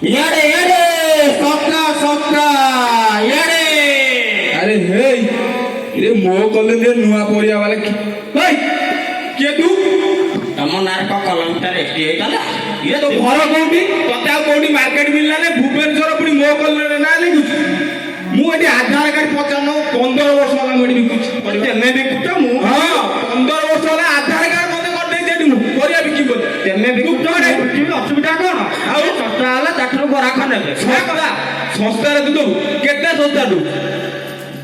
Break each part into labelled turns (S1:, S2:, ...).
S1: ইয়ারে ইয়ারে সস্তা সস্তা ইয়ারে
S2: আরে হেই রে ମୋ କଲେଜରେ ନୂଆ ପରିବା ବାଲା ହେଇ କିଏ ତୁ
S1: ତମ ନାଁରେ କଣ କଲମଟା ରେଷ୍ଟି ହେଇଗଲା?
S2: ଇଏ ତୋ ଘର କୋଉଠି ତତେ ଆଉ କୋଉଠି ମାର୍କେଟ ମିଳିଲା ନା ଭୁବନେଶ୍ୱର ପୁଣି ମୋ କଲେଜରେ ନାଁ ଲେଖୁଛୁ ମୁଁ ଏଠି ଆଧାର କାର୍ଡ ପଚାରୁନ 15 ବର୍ଷ ହେଲା ମୁଁ ଏଠି ବିକୁଛି
S1: ତେମେ ବିକୁଛ ମୁଁ
S2: ହଁ 15 ବର୍ଷ ହେଲା ଆଧାର କାର୍ଡ ମତେ କରିଦେଇଛି ଏଠି ମୁଁ ପରିବା ବିକି ବୋଲି
S1: ତେମେ ବିକୁଛ ଅସୁବିଧା କଣ? ଆଉ ଶସ୍ତା ହେଲେ ତାଠାରୁ ଗରାଖ ନେବେ।
S2: ଶସ୍ତାରେ ତୁ ଦବୁ କେତେ ଶସ୍ତା ଦବୁ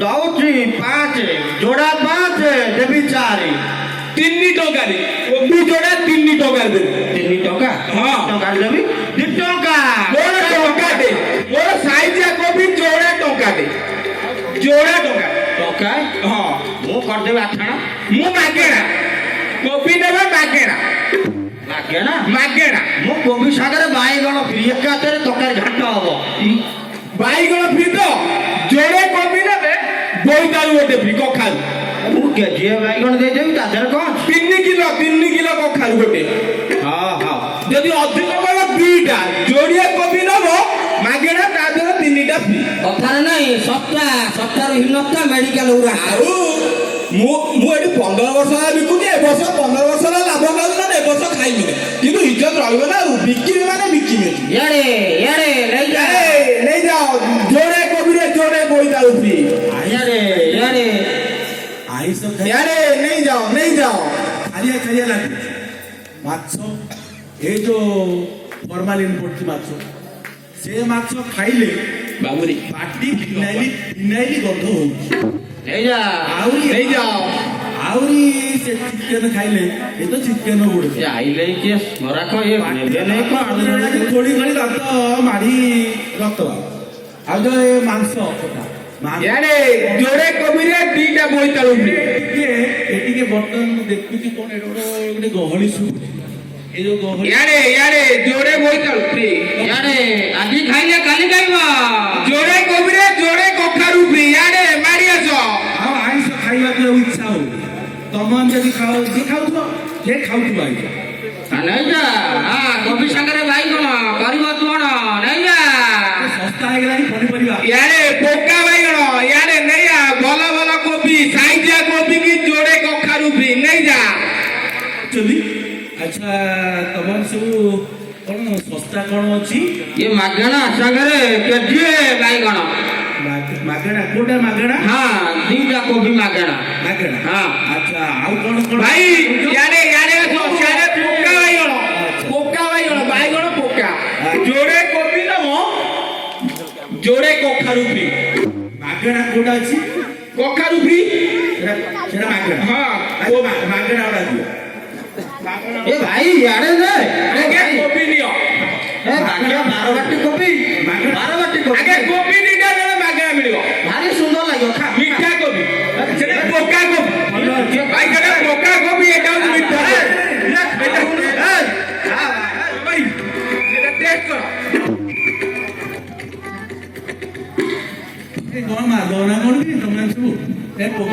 S1: ଦଉଛି 5 ଯୋଡ଼ା 5 ଦେବି 4
S2: 3 ଟଙ୍କାରେ କୋବି ଯୋଡ଼ା 3 ଟଙ୍କାରେ ଦେବି
S1: 3 ଟଙ୍କା
S2: ହଁ
S1: ଟଙ୍କାରେ ଦେବି 2 ଟଙ୍କା
S2: ମୋର ଟଙ୍କାଟେ ମୋର ସାଇଜିଆ କୋବି ଯୋଡ଼ା ଟଙ୍କାଟେ ଯୋଡ଼ା
S1: ଟଙ୍କା
S2: ହଁ
S1: ମୁଁ କରିଦେବି ଆଠଣା
S2: ମୁଁ ମାଗେଣା କୋବି ନେବେ ମାଗେଣା
S1: ମାଗେଣା
S2: ମାଗେଣା
S1: ମୁଁ କୋବି ସାଙ୍ଗରେ ବାଇଗଣ ଫ୍ରି ଏକାଥରେ ତରକାରୀ ଘାଣ୍ଟ ହବ।
S2: ବାଇଗଣ ଫ୍ରି ତ ଯୋଡ଼େ କୋବି ନେବେ ବୋଇତାଳୁ ଗୋଟେ ଫ୍ରି କଖାରୁ
S1: ମୁଁ କେଜିଏ ବାଇଗଣ ଦେଇଦେବି ତା ଦେହରେ କଣ ଅଛି?
S2: 3 କିଲୋ କଖାରୁ ଗୋଟେ
S1: ହଁ ହଁ
S2: ଯଦି ଅଧିକ ବଳ ଦୁଇଟା ଯୋଡ଼ିଏ କୋବି ନବ ମାଗେଣା ତା ଦେହରେ 3ଟା ଫ୍ରି
S1: କଥାରେ ନାହିଁ ସପ୍ତାହ ସପ୍ତାହରୁ ହୀନତା ମେଡିକାଲ ଗୁରା
S2: ଆଉ ମୁଁ ଏଠି 15 ବର୍ଷ ହେଲା ବିକୁଛି ଏ ବର୍ଷ 15 ବର୍ଷ ହେଲା ଲାଭ ପାଉଛି ନା ଏ ବର୍ଷ ଖାଇବିନି କିନ୍ତୁ ଇଜ୍ଜତ ରହିବ ନା ବିକିବି ମାନେ ବିକିବି
S1: ଇଆଡେ ଇଆଡେ
S2: ନେଇଯାଅ ଯୋଡ଼େ କୋବିରେ ଯୋଡ଼େ ବୋଇତାଳୁ ଫ୍ରି
S1: ଇଆଡେ ଇଆଡେ
S3: ଆଇଁଷ
S2: ଇଆଡ଼େ ନେଇଯାଅ
S3: ଖାରିଆ ଖାରିଆ ଲାଗେ ମାଛ ଏଇ ଯୋଉ ଫର୍ମାଲିନ ପଡୁଛି ମାଛ ସେ ମାଛ ଖାଇଲେ
S2: ବାବୁରି
S3: ପାଟି ଫିନାଇଲି ଗନ୍ଧ ହଉଛି
S1: ନେଇଯା
S2: ନେଇଯାଅ
S3: ଆହୁରି ସେ ଚିକେନ ଖାଇଲେ ଏ ତ ଚିକେନ ଗୁଡେ
S1: ଏ ଆଇଲେ କିଏ ଗରାଖ ଇଏ ନେବେ ନାହିଁ କଣ?
S3: ଖୋଳି ଖୋଳି ରକ୍ତ ମାଢି ରକ୍ତ ଆଉ ଯୋଉ ଏ ମାଂସ
S2: ଇଆଡ଼େ ଯୋଡ଼େ କୋବିରେ 2ଟା ବୋଇତାଳୁ ଫ୍ରି
S3: ଟିକେ ବର୍ତ୍ତମାନ ମୁଁ ଦେଖୁଛି କଣ ଏଟା ଗୋଟେ ଗହଳି ଶୁଭୁଛି ଏ ଯୋଉ ଗହଳି
S2: ଇଆଡ଼େ ଯୋଡ଼େ ବୋଇତାଳୁ ଫ୍ରି
S1: ଇଆଡେ ଆଜି ଖାଇଲେ କାଲି ଖାଇବ
S2: ଯୋଡ଼େ କୋବିରେ ଯୋଡ଼େ କଖାରୁ ଫ୍ରି ଇଆଡ଼େ ମାଡ଼ି ଆସ
S3: ଆଉ ଆଇଁଷ ଖାଇବାକୁ ଆଉ ଇଚ୍ଛା ହଉ ତମେ ଯଦି ଖାଉ ଯିଏ ଖାଉଥିବ ସେ ଖାଉଥିବ ଆଇଁଷ
S1: ନେଇଯା କୋବି ସାଙ୍ଗରେ ବାଇଗଣ କରିବ କଣ ନେଇଯା
S3: ଶସ୍ତା ହେଇଗଲାଣି ପନିପରିବା
S2: ଇଆଡ଼େ ପୋକା ବାଇଗଣ ଇଆଡ଼େ ନେଇଆ ଭଲ ଭଲ କୋବି ସାଇଜିଆ କୋବି କି ଯୋଡ଼େ କଖାରୁ ଫ୍ରି ନେଇଯା
S3: ଚଲି ଆଚ୍ଛା ତମର ସବୁ କଣ ଶସ୍ତା କଣ ଅଛି
S1: ଇଏ ମାଗଣା ସାଙ୍ଗରେ କେଜିଏ ବାଇଗଣ
S3: ମାଗଣା କୋଉଟା ମାଗଣା
S1: ହଁ 2ଟା କୋବି ମାଗଣା
S3: ମାଗଣା
S1: ହଁ
S3: ଆଚ୍ଛା ଆଉ କଣ କଣ
S2: ଭାଇ ଇଆଡ଼େ ପୋକା ବାଇଗଣ ପୋକା ଯୋଡ଼େ କୋବି ନବ ଯୋଡ଼େ କଖାରୁ ଫ୍ରି
S3: ମାଗଣା କୋଉଟା ଅଛି
S2: କଖାରୁ ଫ୍ରି
S3: ସେଟା ମାଗଣା
S2: ହଁ
S3: ମାଗଣା ଗୁଡା ଦିଅ
S1: ଏ ଭାଇ ଇଆଡେ ଦେ
S2: ଆଗେ କୋବି ନିଅ
S1: ଏ ମାଗଣା 12 ବାଟି କୋବି 12 ବାଟି କୋବି
S2: ଆଗେ କୋବି 2ଟା ଦେଲେ ମାଗଣା ମିଳିବ
S1: ଭାରି ସୁନ୍ଦର ଲାଗିବ ଖା
S2: ମିଠା କୋବି ସେଟା ପୋକା କୋବି ଭାଇ ସେଟା ପୋକା କୋବି ଏଟା ହଉଛି ମିଠା ଭାଇ ସେଟା ଟେଷ୍ଟ କର
S3: ଏ କଣ ମାଗଣା କଣ କି ତମେ ସବୁ ଏ ପୋକ